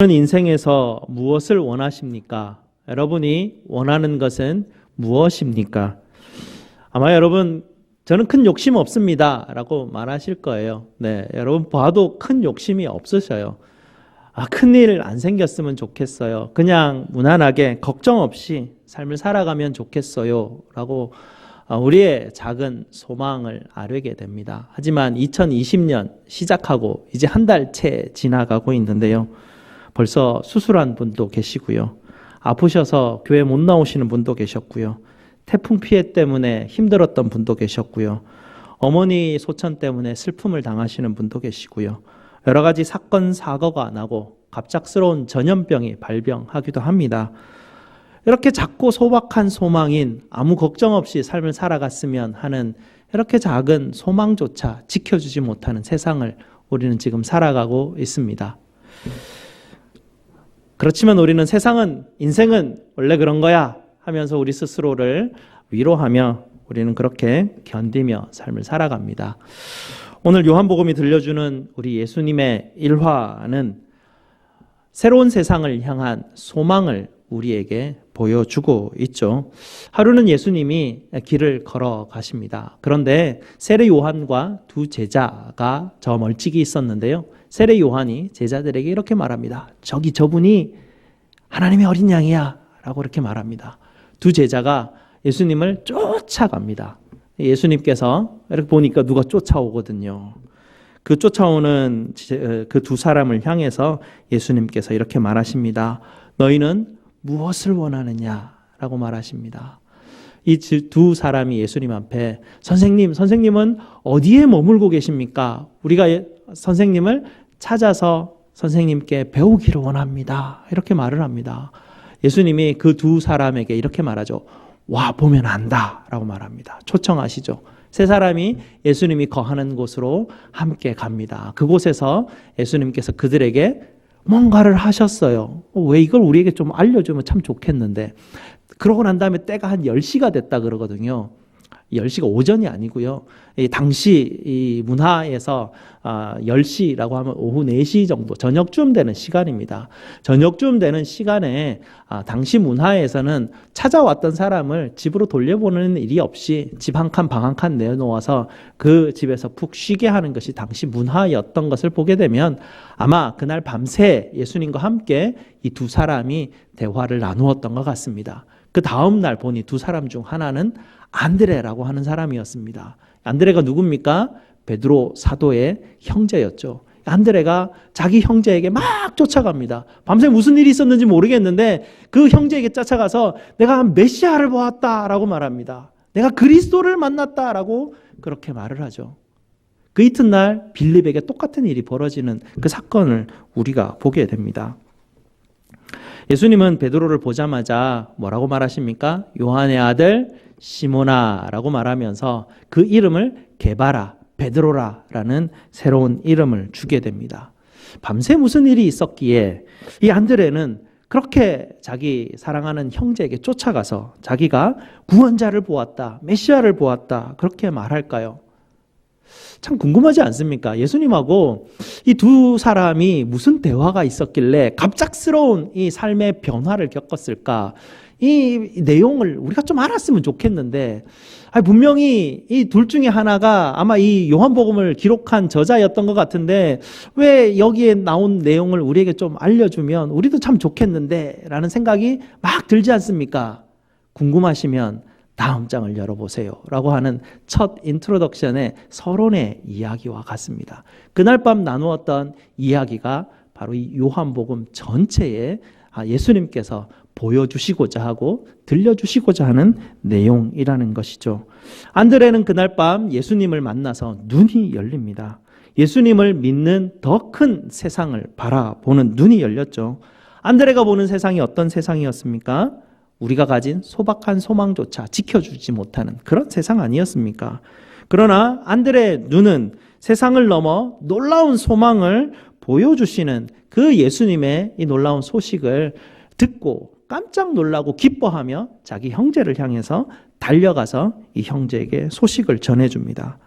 인생에서 무엇을 원하십니까? 여러분이 원하는 것은 무엇입니까? 아마 여러분, 저는 큰 욕심 없습니다 라고 말하실 거예요. 네, 여러분 봐도 큰 욕심이 없으셔요. 큰일 안 생겼으면 좋겠어요. 그냥 무난하게 걱정 없이 삶을 살아가면 좋겠어요 라고 우리의 작은 소망을 아뢰게 됩니다. 하지만 2020년 시작하고 이제 한 달 채 지나가고 있는데요. 벌써 수술한 분도 계시고요. 아프셔서 교회 못 나오시는 분도 계셨고요. 태풍 피해 때문에 힘들었던 분도 계셨고요. 어머니 소천 때문에 슬픔을 당하시는 분도 계시고요. 여러 가지 사건, 사고가 나고 갑작스러운 전염병이 발병하기도 합니다. 이렇게 작고 소박한 소망인 아무 걱정 없이 삶을 살아갔으면 하는 이렇게 작은 소망조차 지켜주지 못하는 세상을 우리는 지금 살아가고 있습니다. 그렇지만 우리는 인생은 원래 그런 거야 하면서 우리 스스로를 위로하며 우리는 그렇게 견디며 삶을 살아갑니다. 오늘 요한복음이 들려주는 우리 예수님의 일화는 새로운 세상을 향한 소망을 우리에게 보여주고 있죠. 하루는 예수님이 길을 걸어가십니다. 그런데 세례 요한과 두 제자가 저 멀찍이 있었는데요. 세례 요한이 제자들에게 이렇게 말합니다. 저분이 하나님의 어린 양이야 라고 이렇게 말합니다. 두 제자가 예수님을 쫓아갑니다. 예수님께서 이렇게 보니까 누가 쫓아오거든요. 그 쫓아오는 그 두 사람을 향해서 예수님께서 이렇게 말하십니다. 너희는 무엇을 원하느냐 라고 말하십니다. 이 두 사람이 예수님 앞에 선생님은 어디에 머물고 계십니까? 우리가 선생님을 찾아서 선생님께 배우기를 원합니다. 이렇게 말을 합니다. 예수님이 그 두 사람에게 이렇게 말하죠. 와 보면 안다 라고 말합니다. 초청하시죠. 세 사람이 예수님이 거하는 곳으로 함께 갑니다. 그곳에서 예수님께서 그들에게 뭔가를 하셨어요. 왜 이걸 우리에게 좀 알려주면 참 좋겠는데. 그러고 난 다음에 때가 한 10시가 됐다 그러거든요. 10시가 오전이 아니고요. 당시 이 문화에서 10시라고 하면 오후 4시 정도 저녁쯤 되는 시간입니다. 저녁쯤 되는 시간에 당시 문화에서는 찾아왔던 사람을 집으로 돌려보내는 일이 없이 집 한 칸 방 한 칸 내놓아서 그 집에서 푹 쉬게 하는 것이 당시 문화였던 것을 보게 되면 아마 그날 밤새 예수님과 함께 이 두 사람이 대화를 나누었던 것 같습니다. 그 다음 날 보니 두 사람 중 하나는 안드레라고 하는 사람이었습니다. 안드레가 누굽니까? 베드로 사도의 형제였죠. 안드레가 자기 형제에게 막 쫓아갑니다. 밤새 무슨 일이 있었는지 모르겠는데 그 형제에게 쫓아가서 내가 메시아를 보았다라고 말합니다. 내가 그리스도를 만났다라고 그렇게 말을 하죠. 그 이튿날 빌립에게 똑같은 일이 벌어지는 그 사건을 우리가 보게 됩니다. 예수님은 베드로를 보자마자 뭐라고 말하십니까? 요한의 아들 시몬아라고 말하면서 그 이름을 게바라, 베드로라라는 새로운 이름을 주게 됩니다. 밤새 무슨 일이 있었기에 이 안드레는 그렇게 자기 사랑하는 형제에게 쫓아가서 자기가 구원자를 보았다, 메시아를 보았다 그렇게 말할까요? 참 궁금하지 않습니까? 예수님하고 이 두 사람이 무슨 대화가 있었길래 갑작스러운 이 삶의 변화를 겪었을까? 이 내용을 우리가 좀 알았으면 좋겠는데 분명히 이 둘 중에 하나가 아마 이 요한복음을 기록한 저자였던 것 같은데 왜 여기에 나온 내용을 우리에게 좀 알려주면 우리도 참 좋겠는데 라는 생각이 막 들지 않습니까? 궁금하시면 다음 장을 열어보세요 라고 하는 첫 인트로덕션의 서론의 이야기와 같습니다. 그날 밤 나누었던 이야기가 바로 이 요한복음 전체에 예수님께서 보여주시고자 하고 들려주시고자 하는 내용이라는 것이죠. 안드레는 그날 밤 예수님을 만나서 눈이 열립니다. 예수님을 믿는 더 큰 세상을 바라보는 눈이 열렸죠. 안드레가 보는 세상이 어떤 세상이었습니까? 우리가 가진 소박한 소망조차 지켜주지 못하는 그런 세상 아니었습니까? 그러나 안드레의 눈은 세상을 넘어 놀라운 소망을 보여주시는 그 예수님의 이 놀라운 소식을 듣고 깜짝 놀라고 기뻐하며 자기 형제를 향해서 달려가서 이 형제에게 소식을 전해줍니다.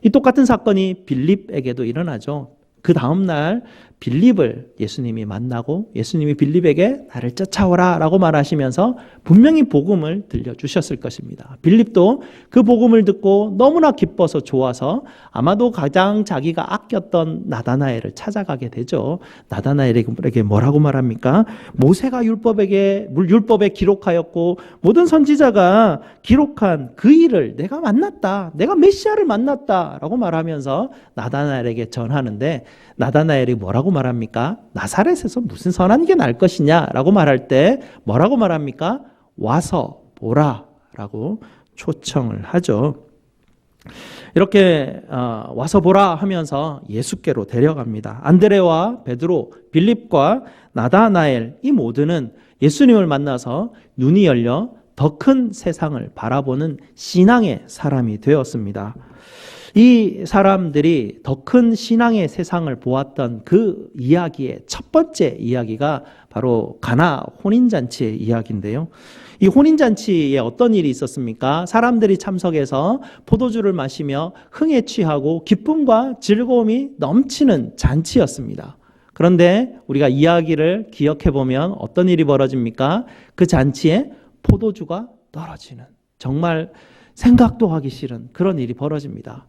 이 똑같은 사건이 빌립에게도 일어나죠. 그 다음날 빌립을 예수님이 만나고 예수님이 빌립에게 나를 쫓아오라 라고 말하시면서 분명히 복음을 들려주셨을 것입니다. 빌립도 그 복음을 듣고 너무나 기뻐서 좋아서 아마도 가장 자기가 아꼈던 나다나엘을 찾아가게 되죠. 나다나엘에게 뭐라고 말합니까? 모세가 율법에 기록하였고 모든 선지자가 기록한 그 일을 내가 만났다. 내가 메시아를 만났다 라고 말하면서 나다나엘에게 전하는데 나다나엘이 뭐라고 말합니까? 나사렛에서 무슨 선한 게 날 것이냐 라고 말할 때 뭐라고 말합니까? 와서 보라 라고 초청을 하죠. 이렇게 와서 보라 하면서 예수께로 데려갑니다. 안드레와 베드로, 빌립과 나다나엘 이 모두는 예수님을 만나서 눈이 열려 더 큰 세상을 바라보는 신앙의 사람이 되었습니다. 이 사람들이 더 큰 신앙의 세상을 보았던 그 이야기의 첫 번째 이야기가 바로 가나 혼인잔치의 이야기인데요. 이 혼인잔치에 어떤 일이 있었습니까? 사람들이 참석해서 포도주를 마시며 흥에 취하고 기쁨과 즐거움이 넘치는 잔치였습니다. 그런데 우리가 이야기를 기억해 보면 어떤 일이 벌어집니까? 그 잔치에 포도주가 떨어지는, 정말 생각도 하기 싫은 그런 일이 벌어집니다.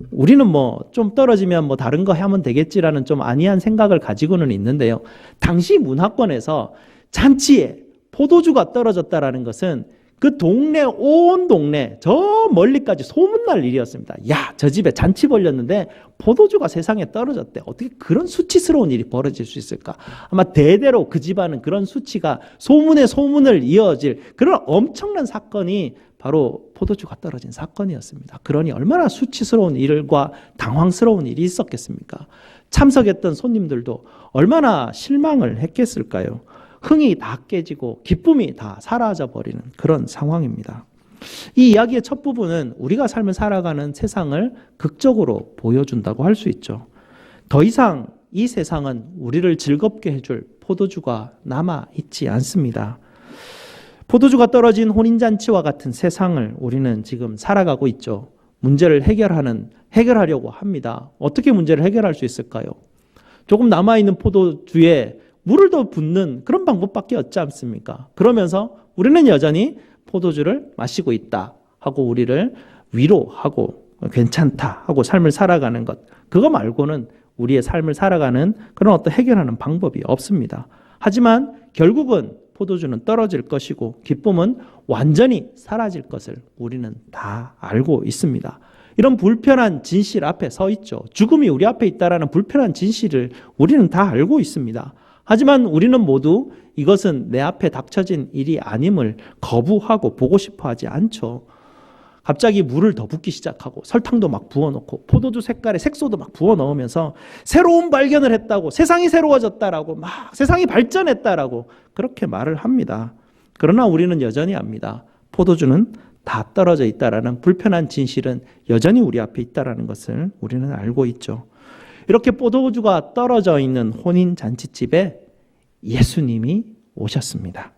우리는 좀 떨어지면 다른 거 하면 되겠지라는 좀 안이한 생각을 가지고는 있는데요. 당시 문화권에서 잔치에 포도주가 떨어졌다라는 것은 그 동네, 온 동네, 저 멀리까지 소문날 일이었습니다. 야, 저 집에 잔치 벌렸는데 포도주가 세상에 떨어졌대. 어떻게 그런 수치스러운 일이 벌어질 수 있을까? 아마 대대로 그 집안은 그런 수치가 소문에 소문을 이어질 그런 엄청난 사건이 바로 포도주가 떨어진 사건이었습니다. 그러니 얼마나 수치스러운 일과 당황스러운 일이 있었겠습니까? 참석했던 손님들도 얼마나 실망을 했겠을까요? 흥이 다 깨지고 기쁨이 다 사라져버리는 그런 상황입니다. 이 이야기의 첫 부분은 우리가 삶을 살아가는 세상을 극적으로 보여준다고 할 수 있죠. 더 이상 이 세상은 우리를 즐겁게 해줄 포도주가 남아있지 않습니다. 포도주가 떨어진 혼인잔치와 같은 세상을 우리는 지금 살아가고 있죠. 문제를 해결하려고 합니다. 어떻게 문제를 해결할 수 있을까요? 조금 남아있는 포도주에 물을 더 붓는 그런 방법밖에 없지 않습니까? 그러면서 우리는 여전히 포도주를 마시고 있다 하고 우리를 위로하고 괜찮다 하고 삶을 살아가는 것, 그거 말고는 우리의 삶을 살아가는 그런 어떤 해결하는 방법이 없습니다. 하지만 결국은 포도주는 떨어질 것이고 기쁨은 완전히 사라질 것을 우리는 다 알고 있습니다. 이런 불편한 진실 앞에 서 있죠. 죽음이 우리 앞에 있다라는 불편한 진실을 우리는 다 알고 있습니다. 하지만 우리는 모두 이것은 내 앞에 닥쳐진 일이 아님을 거부하고 보고 싶어 하지 않죠. 갑자기 물을 더 붓기 시작하고 설탕도 막 부어놓고 포도주 색깔에 색소도 막 부어 넣으면서 새로운 발견을 했다고, 세상이 새로워졌다라고, 막 세상이 발전했다라고 그렇게 말을 합니다. 그러나 우리는 여전히 압니다. 포도주는 다 떨어져 있다라는 불편한 진실은 여전히 우리 앞에 있다라는 것을 우리는 알고 있죠. 이렇게 포도주가 떨어져 있는 혼인 잔치집에 예수님이 오셨습니다.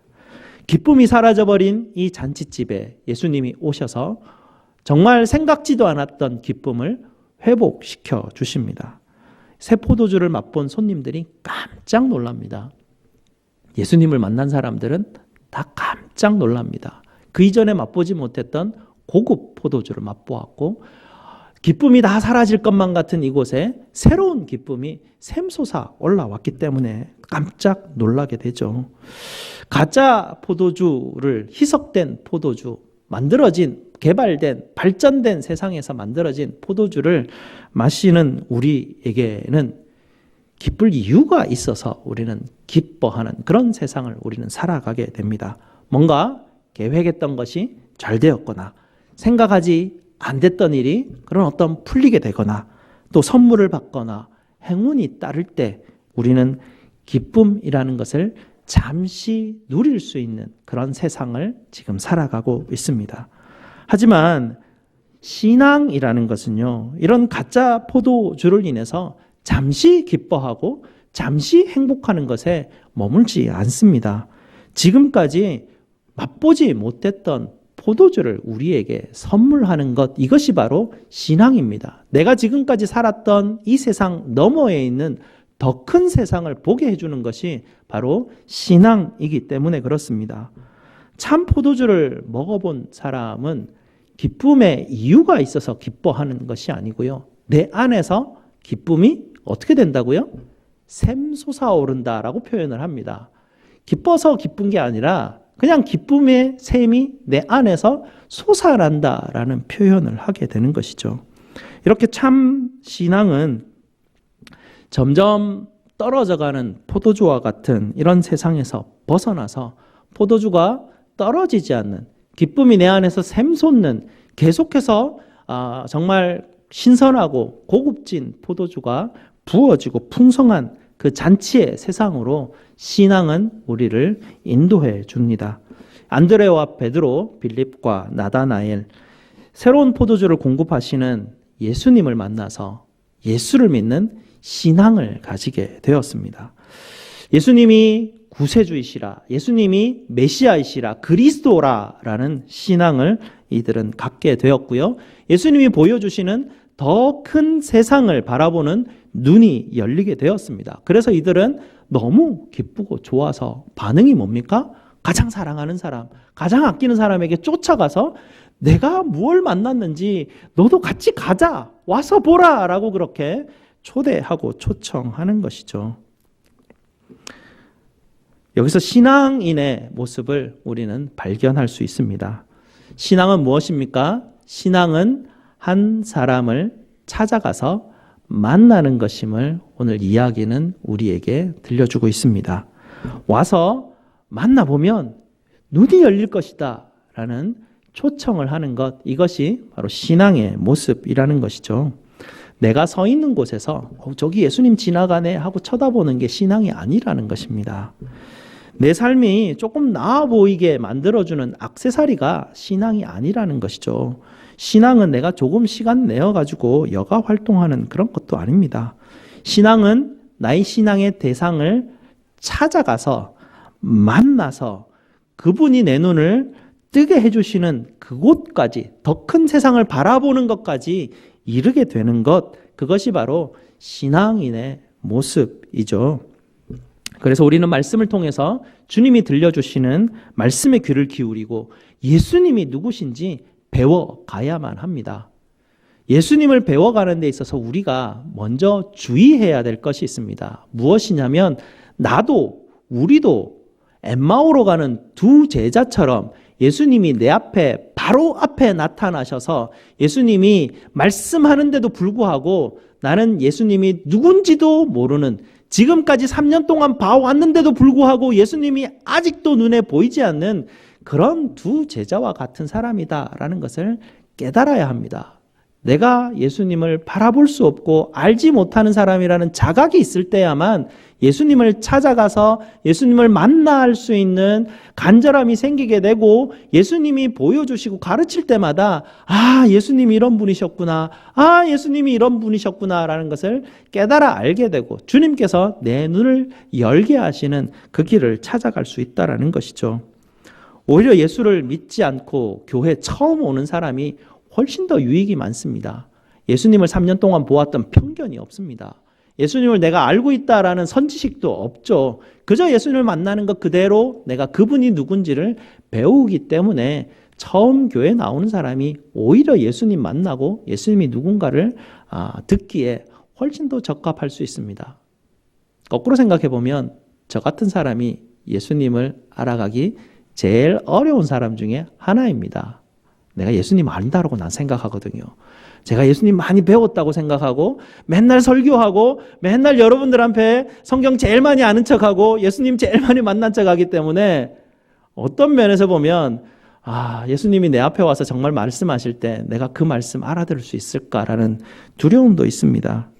기쁨이 사라져버린 이 잔치집에 예수님이 오셔서 정말 생각지도 않았던 기쁨을 회복시켜 주십니다. 새 포도주를 맛본 손님들이 깜짝 놀랍니다. 예수님을 만난 사람들은 다 깜짝 놀랍니다. 그 이전에 맛보지 못했던 고급 포도주를 맛보았고 기쁨이 다 사라질 것만 같은 이곳에 새로운 기쁨이 샘솟아 올라왔기 때문에 깜짝 놀라게 되죠. 가짜 포도주를, 희석된 포도주, 개발된, 발전된 세상에서 만들어진 포도주를 마시는 우리에게는 기쁠 이유가 있어서 우리는 기뻐하는 그런 세상을 우리는 살아가게 됩니다. 뭔가 계획했던 것이 잘 되었거나 생각하지 안 됐던 일이 그런 어떤 풀리게 되거나 또 선물을 받거나 행운이 따를 때 우리는 기쁨이라는 것을 잠시 누릴 수 있는 그런 세상을 지금 살아가고 있습니다. 하지만 신앙이라는 것은요, 이런 가짜 포도주를 인해서 잠시 기뻐하고 잠시 행복하는 것에 머물지 않습니다. 지금까지 맛보지 못했던 포도주를 우리에게 선물하는 것, 이것이 바로 신앙입니다. 내가 지금까지 살았던 이 세상 너머에 있는 더 큰 세상을 보게 해주는 것이 바로 신앙이기 때문에 그렇습니다. 참 포도주를 먹어본 사람은 기쁨의 이유가 있어서 기뻐하는 것이 아니고요. 내 안에서 기쁨이 어떻게 된다고요? 샘솟아오른다라고 표현을 합니다. 기뻐서 기쁜 게 아니라 그냥 기쁨의 샘이 내 안에서 솟아난다라는 표현을 하게 되는 것이죠. 이렇게 참 신앙은 점점 떨어져가는 포도주와 같은 이런 세상에서 벗어나서 포도주가 떨어지지 않는, 기쁨이 내 안에서 샘솟는, 계속해서 정말 신선하고 고급진 포도주가 부어지고 풍성한 그 잔치의 세상으로 신앙은 우리를 인도해 줍니다. 안드레와 베드로, 빌립과 나다나엘, 새로운 포도주를 공급하시는 예수님을 만나서 예수를 믿는 신앙을 가지게 되었습니다. 예수님이 구세주이시라, 예수님이 메시아이시라, 그리스도라라는 신앙을 이들은 갖게 되었고요. 예수님이 보여주시는 더 큰 세상을 바라보는 눈이 열리게 되었습니다. 그래서 이들은 너무 기쁘고 좋아서 반응이 뭡니까? 가장 사랑하는 사람, 가장 아끼는 사람에게 쫓아가서 내가 무엇을 만났는지 너도 같이 가자, 와서 보라 라고 그렇게 초대하고 초청하는 것이죠. 여기서 신앙인의 모습을 우리는 발견할 수 있습니다. 신앙은 무엇입니까? 신앙은 한 사람을 찾아가서 만나는 것임을 오늘 이야기는 우리에게 들려주고 있습니다. 와서 만나보면 눈이 열릴 것이다 라는 초청을 하는 것, 이것이 바로 신앙의 모습이라는 것이죠. 내가 서 있는 곳에서 저기 예수님 지나가네 하고 쳐다보는 게 신앙이 아니라는 것입니다. 내 삶이 조금 나아 보이게 만들어주는 액세서리가 신앙이 아니라는 것이죠. 신앙은 내가 조금 시간 내어가지고 여가 활동하는 그런 것도 아닙니다. 신앙은 나의 신앙의 대상을 찾아가서 만나서 그분이 내 눈을 뜨게 해주시는 그곳까지, 더 큰 세상을 바라보는 것까지 이르게 되는 것, 그것이 바로 신앙인의 모습이죠. 그래서 우리는 말씀을 통해서 주님이 들려주시는 말씀에 귀를 기울이고 예수님이 누구신지 배워가야만 합니다. 예수님을 배워가는 데 있어서 우리가 먼저 주의해야 될 것이 있습니다. 무엇이냐면 나도 우리도 엠마오로 가는 두 제자처럼 예수님이 내 앞에 바로 앞에 나타나셔서 예수님이 말씀하는데도 불구하고 나는 예수님이 누군지도 모르는, 지금까지 3년 동안 봐왔는데도 불구하고 예수님이 아직도 눈에 보이지 않는 그런 두 제자와 같은 사람이다라는 것을 깨달아야 합니다. 내가 예수님을 바라볼 수 없고 알지 못하는 사람이라는 자각이 있을 때야만 예수님을 찾아가서 예수님을 만날 수 있는 간절함이 생기게 되고, 예수님이 보여주시고 가르칠 때마다 예수님이 이런 분이셨구나, 예수님이 이런 분이셨구나 라는 것을 깨달아 알게 되고 주님께서 내 눈을 열게 하시는 그 길을 찾아갈 수 있다는 것이죠. 오히려 예수를 믿지 않고 교회 처음 오는 사람이 훨씬 더 유익이 많습니다. 예수님을 3년 동안 보았던 편견이 없습니다. 예수님을 내가 알고 있다라는 선지식도 없죠. 그저 예수님을 만나는 것 그대로 내가 그분이 누군지를 배우기 때문에 처음 교회 나오는 사람이 오히려 예수님 만나고 예수님이 누군가를 듣기에 훨씬 더 적합할 수 있습니다. 거꾸로 생각해 보면 저 같은 사람이 예수님을 알아가기 제일 어려운 사람 중에 하나입니다. 내가 예수님 안다라고 난 생각하거든요. 제가 예수님 많이 배웠다고 생각하고 맨날 설교하고 맨날 여러분들 앞에 성경 제일 많이 아는 척하고 예수님 제일 많이 만난 척하기 때문에 어떤 면에서 보면 예수님이 내 앞에 와서 정말 말씀하실 때 내가 그 말씀 알아들을 수 있을까라는 두려움도 있습니다.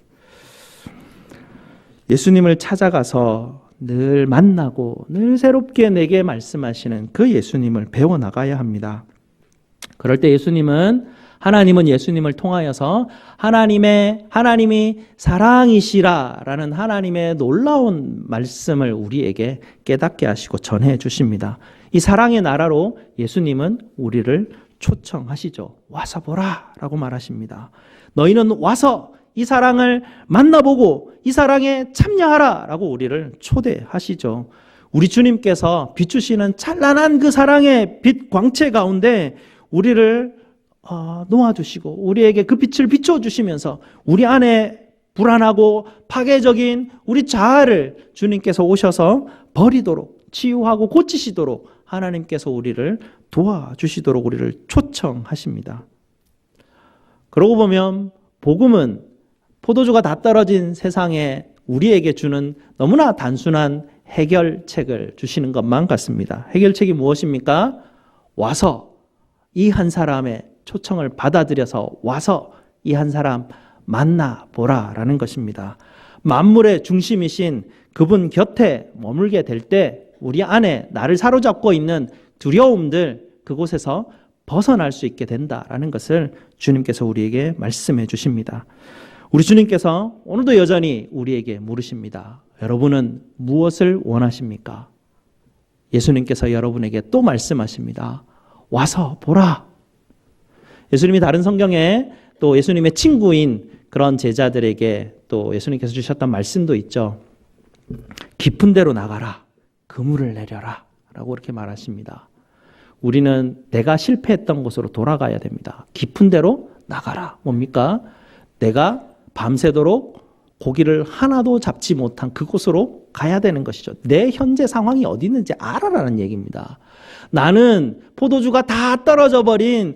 예수님을 찾아가서 늘 만나고 늘 새롭게 내게 말씀하시는 그 예수님을 배워나가야 합니다. 그럴 때 하나님은 예수님을 통하여서 하나님이 사랑이시라라는 하나님의 놀라운 말씀을 우리에게 깨닫게 하시고 전해 주십니다. 이 사랑의 나라로 예수님은 우리를 초청하시죠. 와서 보라 라고 말하십니다. 너희는 와서 이 사랑을 만나보고 이 사랑에 참여하라라고 우리를 초대하시죠. 우리 주님께서 비추시는 찬란한 그 사랑의 빛 광채 가운데 우리를 놓아주시고 우리에게 그 빛을 비춰주시면서 우리 안에 불안하고 파괴적인 우리 자아를 주님께서 오셔서 버리도록 치유하고 고치시도록 하나님께서 우리를 도와주시도록 우리를 초청하십니다. 그러고 보면 복음은 포도주가 다 떨어진 세상에 우리에게 주는 너무나 단순한 해결책을 주시는 것만 같습니다. 해결책이 무엇입니까? 와서 이 한 사람의 초청을 받아들여서 와서 이 한 사람 만나보라라는 것입니다. 만물의 중심이신 그분 곁에 머물게 될 때 우리 안에 나를 사로잡고 있는 두려움들 그곳에서 벗어날 수 있게 된다라는 것을 주님께서 우리에게 말씀해 주십니다. 우리 주님께서 오늘도 여전히 우리에게 물으십니다. 여러분은 무엇을 원하십니까? 예수님께서 여러분에게 또 말씀하십니다. 와서 보라. 예수님이 다른 성경에 또 예수님의 친구인 그런 제자들에게 또 예수님께서 주셨던 말씀도 있죠. 깊은 데로 나가라. 그물을 내려라. 라고 이렇게 말하십니다. 우리는 내가 실패했던 곳으로 돌아가야 됩니다. 깊은 데로 나가라. 뭡니까? 내가 밤새도록 고기를 하나도 잡지 못한 그곳으로 가야 되는 것이죠. 내 현재 상황이 어디 있는지 알아라는 얘기입니다. 나는 포도주가 다 떨어져 버린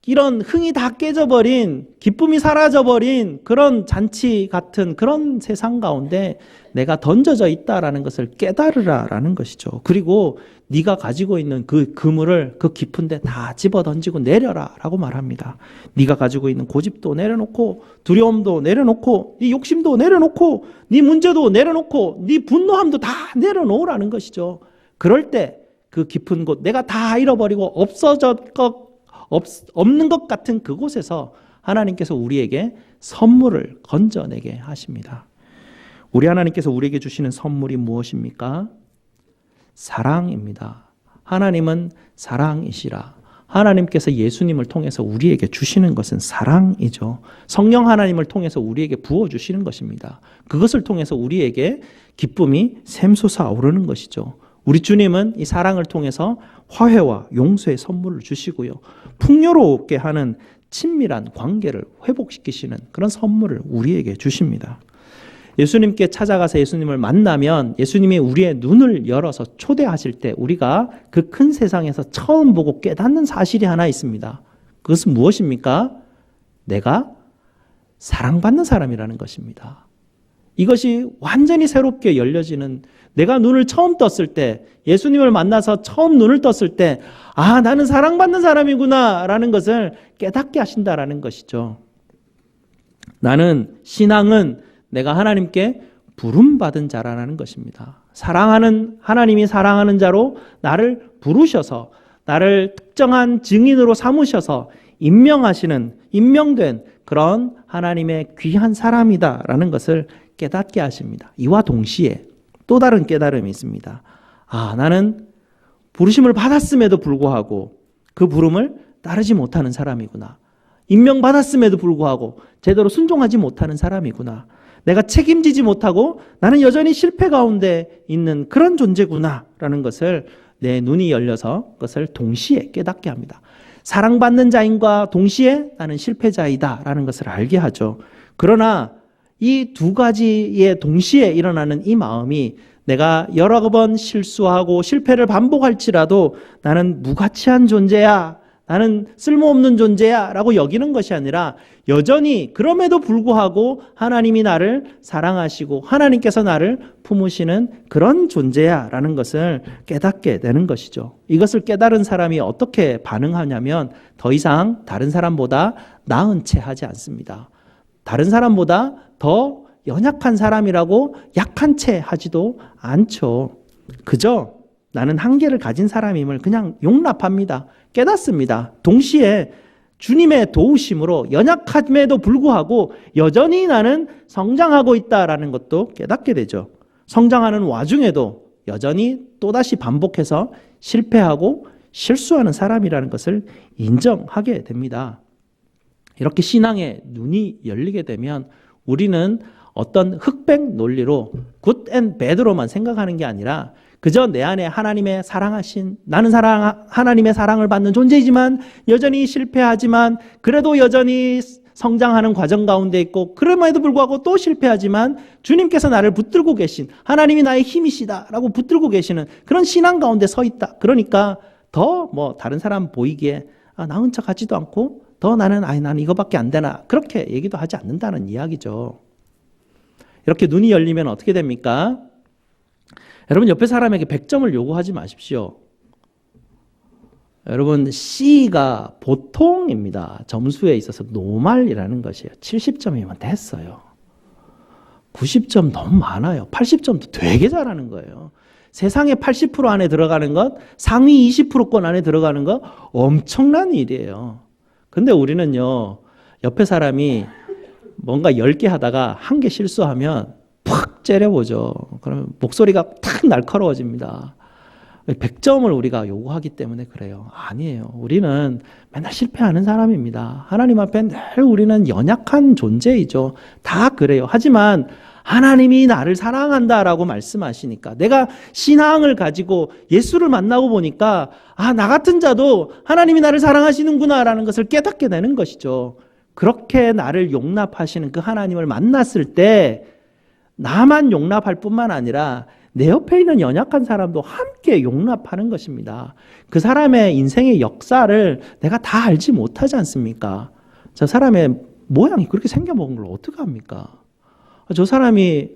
이런 흥이 다 깨져버린 기쁨이 사라져버린 그런 잔치 같은 그런 세상 가운데 내가 던져져 있다라는 것을 깨달으라라는 것이죠. 그리고 네가 가지고 있는 그 그물을 그 깊은 데 다 집어 던지고 내려라라고 말합니다. 네가 가지고 있는 고집도 내려놓고 두려움도 내려놓고 네 욕심도 내려놓고 네 문제도 내려놓고 네 분노함도 다 내려놓으라는 것이죠. 그럴 때 그 깊은 곳 내가 다 잃어버리고 없는 것 같은 그곳에서 하나님께서 우리에게 선물을 건져내게 하십니다. 우리 하나님께서 우리에게 주시는 선물이 무엇입니까? 사랑입니다. 하나님은 사랑이시라. 하나님께서 예수님을 통해서 우리에게 주시는 것은 사랑이죠. 성령 하나님을 통해서 우리에게 부어주시는 것입니다. 그것을 통해서 우리에게 기쁨이 샘솟아 오르는 것이죠. 우리 주님은 이 사랑을 통해서 화해와 용서의 선물을 주시고요. 풍요롭게 하는 친밀한 관계를 회복시키시는 그런 선물을 우리에게 주십니다. 예수님께 찾아가서 예수님을 만나면 예수님이 우리의 눈을 열어서 초대하실 때 우리가 그 큰 세상에서 처음 보고 깨닫는 사실이 하나 있습니다. 그것은 무엇입니까? 내가 사랑받는 사람이라는 것입니다. 이것이 완전히 새롭게 열려지는 내가 눈을 처음 떴을 때 예수님을 만나서 처음 눈을 떴을 때 나는 사랑받는 사람이구나 라는 것을 깨닫게 하신다라는 것이죠. 나는 신앙은 내가 하나님께 부름받은 자라는 것입니다. 사랑하는 하나님이 사랑하는 자로 나를 부르셔서 나를 특정한 증인으로 삼으셔서 임명된 그런 하나님의 귀한 사람이다라는 것을 깨닫게 하십니다. 이와 동시에 또 다른 깨달음이 있습니다. 나는 부르심을 받았음에도 불구하고 그 부름을 따르지 못하는 사람이구나. 임명받았음에도 불구하고 제대로 순종하지 못하는 사람이구나. 내가 책임지지 못하고 나는 여전히 실패 가운데 있는 그런 존재구나 라는 것을 내 눈이 열려서 그것을 동시에 깨닫게 합니다. 사랑받는 자인과 동시에 나는 실패자이다 라는 것을 알게 하죠. 그러나 이 두 가지의 동시에 일어나는 이 마음이 내가 여러 번 실수하고 실패를 반복할지라도 나는 무가치한 존재야, 나는 쓸모없는 존재야 라고 여기는 것이 아니라 여전히 그럼에도 불구하고 하나님이 나를 사랑하시고 하나님께서 나를 품으시는 그런 존재야 라는 것을 깨닫게 되는 것이죠. 이것을 깨달은 사람이 어떻게 반응하냐면 더 이상 다른 사람보다 나은 채 하지 않습니다. 다른 사람보다 더 연약한 사람이라고 약한 채 하지도 않죠. 그저 나는 한계를 가진 사람임을 그냥 용납합니다. 깨닫습니다. 동시에 주님의 도우심으로 연약함에도 불구하고 여전히 나는 성장하고 있다라는 것도 깨닫게 되죠. 성장하는 와중에도 여전히 또다시 반복해서 실패하고 실수하는 사람이라는 것을 인정하게 됩니다. 이렇게 신앙의 눈이 열리게 되면 우리는 어떤 흑백 논리로 굿 앤 배드로만 생각하는 게 아니라 그저 내 안에 하나님의 사랑하신 나는 하나님의 사랑을 받는 존재이지만 여전히 실패하지만 그래도 여전히 성장하는 과정 가운데 있고 그럼에도 불구하고 또 실패하지만 주님께서 나를 붙들고 계신 하나님이 나의 힘이시다라고 붙들고 계시는 그런 신앙 가운데 서 있다. 그러니까 더 다른 사람 보이기에 나은 척 하지도 않고 더 나는 이거밖에 안 되나 그렇게 얘기도 하지 않는다는 이야기죠. 이렇게 눈이 열리면 어떻게 됩니까? 여러분 옆에 사람에게 100점을 요구하지 마십시오. 여러분 C가 보통입니다. 점수에 있어서 노말이라는 것이에요. 70점이면 됐어요. 90점 너무 많아요. 80점도 되게 잘하는 거예요. 세상에 80% 안에 들어가는 것, 상위 20%권 안에 들어가는 것 엄청난 일이에요. 근데 우리는요. 옆에 사람이 뭔가 10개 하다가 1개 실수하면 팍 째려보죠. 그러면 목소리가 탁 날카로워집니다. 100점을 우리가 요구하기 때문에 그래요. 아니에요. 우리는 맨날 실패하는 사람입니다. 하나님 앞에 늘 우리는 연약한 존재이죠. 다 그래요. 하지만 하나님이 나를 사랑한다라고 말씀하시니까 내가 신앙을 가지고 예수를 만나고 보니까 나 같은 자도 하나님이 나를 사랑하시는구나라는 것을 깨닫게 되는 것이죠. 그렇게 나를 용납하시는 그 하나님을 만났을 때 나만 용납할 뿐만 아니라 내 옆에 있는 연약한 사람도 함께 용납하는 것입니다. 그 사람의 인생의 역사를 내가 다 알지 못하지 않습니까? 저 사람의 모양이 그렇게 생겨먹은 걸 어떡합니까? 저 사람이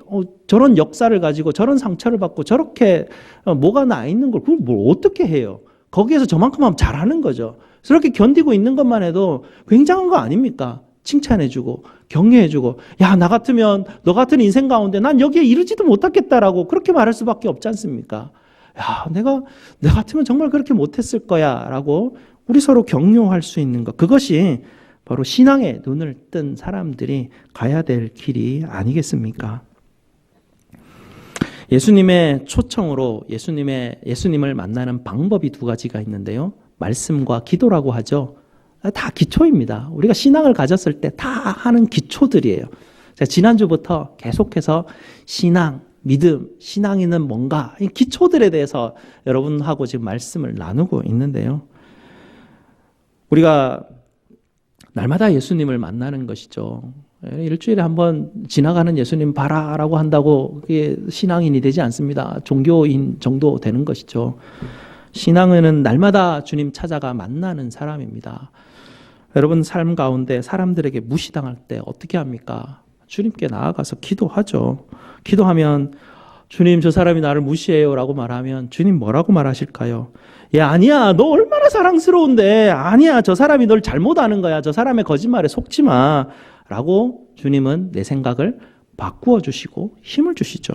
저런 역사를 가지고 저런 상처를 받고 저렇게 뭐가 나 있는 걸 그걸 뭘 어떻게 해요? 거기에서 저만큼 하면 잘하는 거죠. 그렇게 견디고 있는 것만 해도 굉장한 거 아닙니까? 칭찬해주고 격려해주고 야, 나 같으면 너 같은 인생 가운데 난 여기에 이르지도 못하겠다라고 그렇게 말할 수밖에 없지 않습니까? 야, 내가 같으면 정말 그렇게 못했을 거야 라고 우리 서로 격려할 수 있는 것, 그것이 바로 신앙의 눈을 뜬 사람들이 가야 될 길이 아니겠습니까? 예수님의 초청으로 예수님을 만나는 방법이 두 가지가 있는데요. 말씀과 기도라고 하죠. 다 기초입니다. 우리가 신앙을 가졌을 때 다 하는 기초들이에요. 제가 지난주부터 계속해서 신앙, 믿음, 신앙이는 뭔가 이 기초들에 대해서 여러분하고 지금 말씀을 나누고 있는데요. 우리가 날마다 예수님을 만나는 것이죠. 일주일에 한번 지나가는 예수님 봐라라고 한다고 그게 신앙인이 되지 않습니다. 종교인 정도 되는 것이죠. 신앙은 날마다 주님 찾아가 만나는 사람입니다. 여러분 삶 가운데 사람들에게 무시당할 때 어떻게 합니까? 주님께 나아가서 기도하죠. 기도하면 주님 저 사람이 나를 무시해요 라고 말하면 주님 뭐라고 말하실까요? 야, 아니야, 너 얼마나 사랑스러운데, 아니야, 저 사람이 널 잘못 아는 거야, 저 사람의 거짓말에 속지 마 라고 주님은 내 생각을 바꾸어 주시고 힘을 주시죠.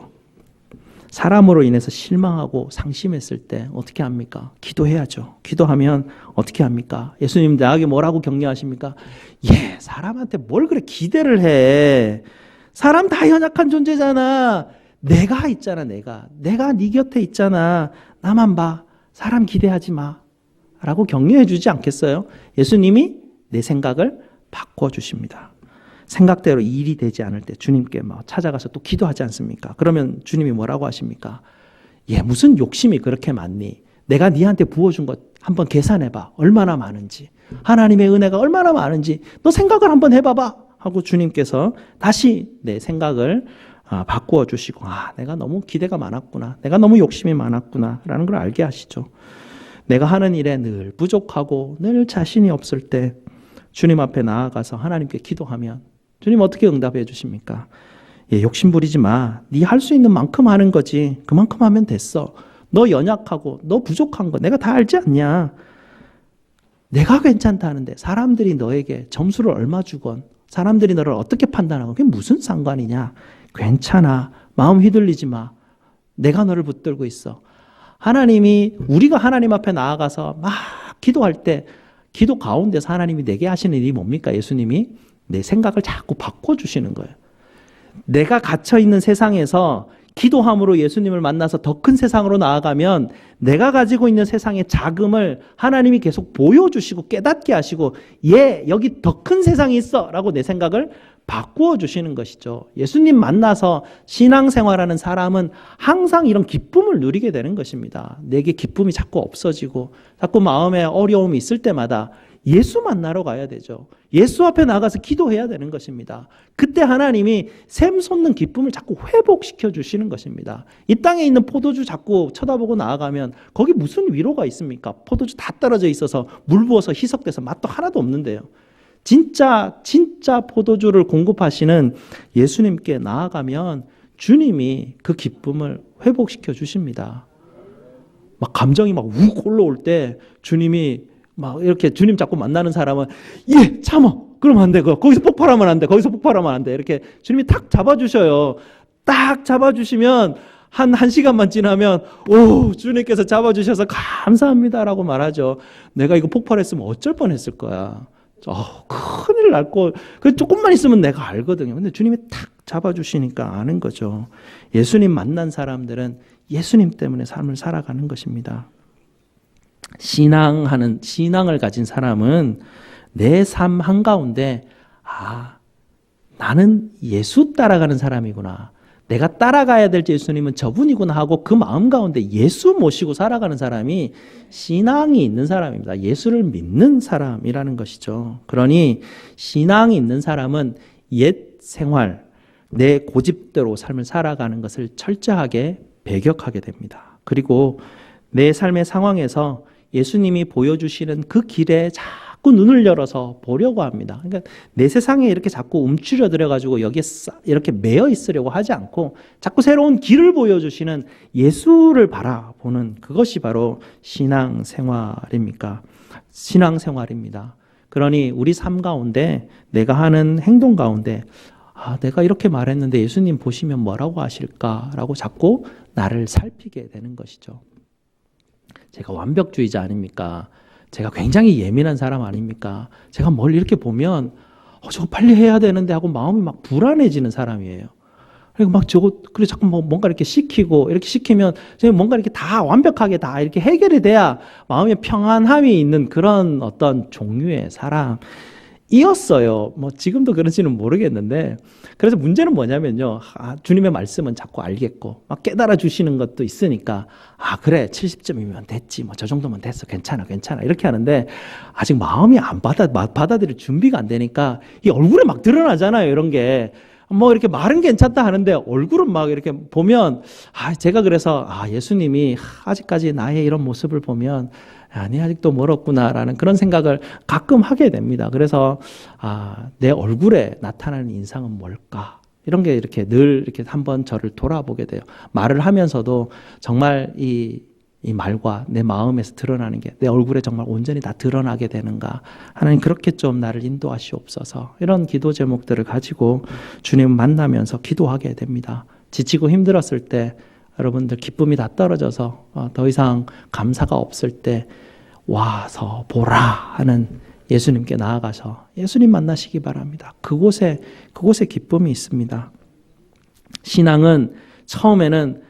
사람으로 인해서 실망하고 상심했을 때 어떻게 합니까? 기도해야죠. 기도하면 어떻게 합니까? 예수님 나에게 뭐라고 격려하십니까? 사람한테 뭘 그래 기대를 해. 사람 다 연약한 존재잖아. 내가 있잖아. 내가 네 곁에 있잖아. 나만 봐. 사람 기대하지 마 라고 격려해 주지 않겠어요? 예수님이 내 생각을 바꿔주십니다. 생각대로 일이 되지 않을 때 주님께 찾아가서 또 기도하지 않습니까? 그러면 주님이 뭐라고 하십니까? 무슨 욕심이 그렇게 많니? 내가 네한테 부어준 것 한번 계산해봐. 얼마나 많은지. 하나님의 은혜가 얼마나 많은지 너 생각을 한번 해봐봐 하고 주님께서 다시 내 생각을 바꾸어 주시고 내가 너무 기대가 많았구나. 내가 너무 욕심이 많았구나 라는 걸 알게 하시죠. 내가 하는 일에 늘 부족하고 늘 자신이 없을 때 주님 앞에 나아가서 하나님께 기도하면 주님 어떻게 응답해 주십니까? 욕심 부리지 마. 네 할 수 있는 만큼 하는 거지. 그만큼 하면 됐어. 너 연약하고 너 부족한 거 내가 다 알지 않냐. 내가 괜찮다는데 사람들이 너에게 점수를 얼마 주건 사람들이 너를 어떻게 판단하건 그게 무슨 상관이냐. 괜찮아. 마음 휘둘리지 마. 내가 너를 붙들고 있어. 우리가 하나님 앞에 나아가서 막 기도할 때 기도 가운데서 하나님이 내게 하시는 일이 뭡니까? 예수님이 내 생각을 자꾸 바꿔주시는 거예요. 내가 갇혀있는 세상에서 기도함으로 예수님을 만나서 더 큰 세상으로 나아가면 내가 가지고 있는 세상의 자금을 하나님이 계속 보여주시고 깨닫게 하시고 여기 더 큰 세상이 있어 라고 내 생각을 바꾸어 주시는 것이죠. 예수님 만나서 신앙생활하는 사람은 항상 이런 기쁨을 누리게 되는 것입니다. 내게 기쁨이 자꾸 없어지고 자꾸 마음에 어려움이 있을 때마다 예수 만나러 가야 되죠. 예수 앞에 나가서 기도해야 되는 것입니다. 그때 하나님이 샘솟는 기쁨을 자꾸 회복시켜 주시는 것입니다. 이 땅에 있는 포도주 자꾸 쳐다보고 나아가면 거기 무슨 위로가 있습니까? 포도주 다 떨어져 있어서 물 부어서 희석돼서 맛도 하나도 없는데요. 진짜 포도주를 공급하시는 예수님께 나아가면 주님이 그 기쁨을 회복시켜 주십니다. 막 감정이 막 욱 올라올 때 주님이 막 이렇게 주님 자꾸 만나는 사람은 예, 참어. 그러면 안 돼. 거기서 폭발하면 안 돼. 거기서 폭발하면 안 돼. 이렇게 주님이 탁 잡아주셔요. 딱 잡아주시면 한 시간만 지나면 오, 주님께서 잡아주셔서 감사합니다라고 말하죠. 내가 이거 폭발했으면 어쩔 뻔했을 거야. 큰일 날 거. 조금만 있으면 내가 알거든요. 근데 주님이 탁 잡아주시니까 아는 거죠. 예수님 만난 사람들은 예수님 때문에 삶을 살아가는 것입니다. 신앙을 가진 사람은 내 삶 한가운데 나는 예수 따라가는 사람이구나. 내가 따라가야 될 예수님은 저분이구나 하고 그 마음 가운데 예수 모시고 살아가는 사람이 신앙이 있는 사람입니다. 예수를 믿는 사람이라는 것이죠. 그러니 신앙이 있는 사람은 옛 생활, 내 고집대로 삶을 살아가는 것을 철저하게 배격하게 됩니다. 그리고 내 삶의 상황에서 예수님이 보여주시는 그 길에 자꾸 눈을 열어서 보려고 합니다. 그러니까 내 세상에 이렇게 자꾸 움츠려들어가지고 여기에 이렇게 매여 있으려고 하지 않고 자꾸 새로운 길을 보여주시는 예수를 바라보는 그것이 바로 신앙생활입니다. 그러니 우리 삶 가운데 내가 하는 행동 가운데 내가 이렇게 말했는데 예수님 보시면 뭐라고 하실까라고 자꾸 나를 살피게 되는 것이죠. 제가 완벽주의자 아닙니까? 제가 굉장히 예민한 사람 아닙니까? 제가 뭘 이렇게 보면 저거 빨리 해야 되는데 하고 마음이 막 불안해지는 사람이에요. 그리고 막 그래 자꾸 뭔가 이렇게 시키고 이렇게 시키면 뭔가 이렇게 다 완벽하게 다 이렇게 해결이 돼야 마음에 평안함이 있는 그런 어떤 종류의 사람이었어요. 지금도 그런지는 모르겠는데 그래서 문제는 뭐냐면요. 주님의 말씀은 자꾸 알겠고 막 깨달아 주시는 것도 있으니까 그래 70점이면 됐지 저 정도면 됐어 괜찮아 이렇게 하는데 아직 마음이 안 받아들일 준비가 안 되니까 이 얼굴에 막 드러나잖아요. 이런 게 이렇게 말은 괜찮다 하는데 얼굴은 막 이렇게 보면 제가 그래서 예수님이 아직까지 나의 이런 모습을 보면 아니 아직도 멀었구나라는 그런 생각을 가끔 하게 됩니다. 그래서 내 얼굴에 나타나는 인상은 뭘까? 이런 게 이렇게 늘 이렇게 한번 저를 돌아보게 돼요. 말을 하면서도 정말 이 말과 내 마음에서 드러나는 게 내 얼굴에 정말 온전히 다 드러나게 되는가? 하나님 그렇게 좀 나를 인도하시옵소서. 이런 기도 제목들을 가지고 주님 만나면서 기도하게 됩니다. 지치고 힘들었을 때 여러분들 기쁨이 다 떨어져서 더 이상 감사가 없을 때 와서 보라 하는 예수님께 나아가서 예수님 만나시기 바랍니다. 그곳에 기쁨이 있습니다. 신앙은 처음에는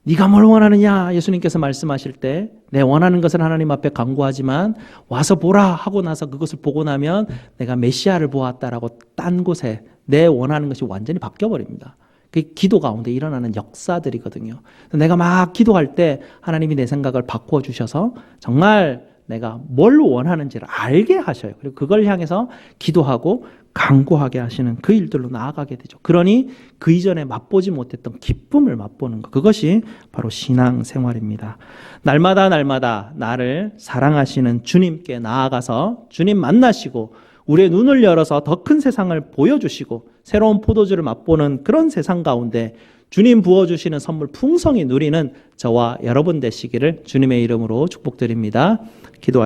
네가 뭘 원하느냐 예수님께서 말씀하실 때 내 원하는 것을 하나님 앞에 간구하지만 와서 보라 하고 나서 그것을 보고 나면 내가 메시아를 보았다라고 딴 곳에 내 원하는 것이 완전히 바뀌어버립니다. 그게 기도 가운데 일어나는 역사들이거든요. 내가 막 기도할 때 하나님이 내 생각을 바꾸어 주셔서 정말 내가 뭘 원하는지를 알게 하셔요. 그리고 그걸 향해서 기도하고 간구하게 하시는 그 일들로 나아가게 되죠. 그러니 그 이전에 맛보지 못했던 기쁨을 맛보는 것, 그것이 바로 신앙생활입니다. 날마다 나를 사랑하시는 주님께 나아가서 주님 만나시고 우리의 눈을 열어서 더 큰 세상을 보여주시고 새로운 포도주를 맛보는 그런 세상 가운데 주님 부어주시는 선물 풍성히 누리는 저와 여러분 되시기를 주님의 이름으로 축복드립니다. 기도하겠습니다.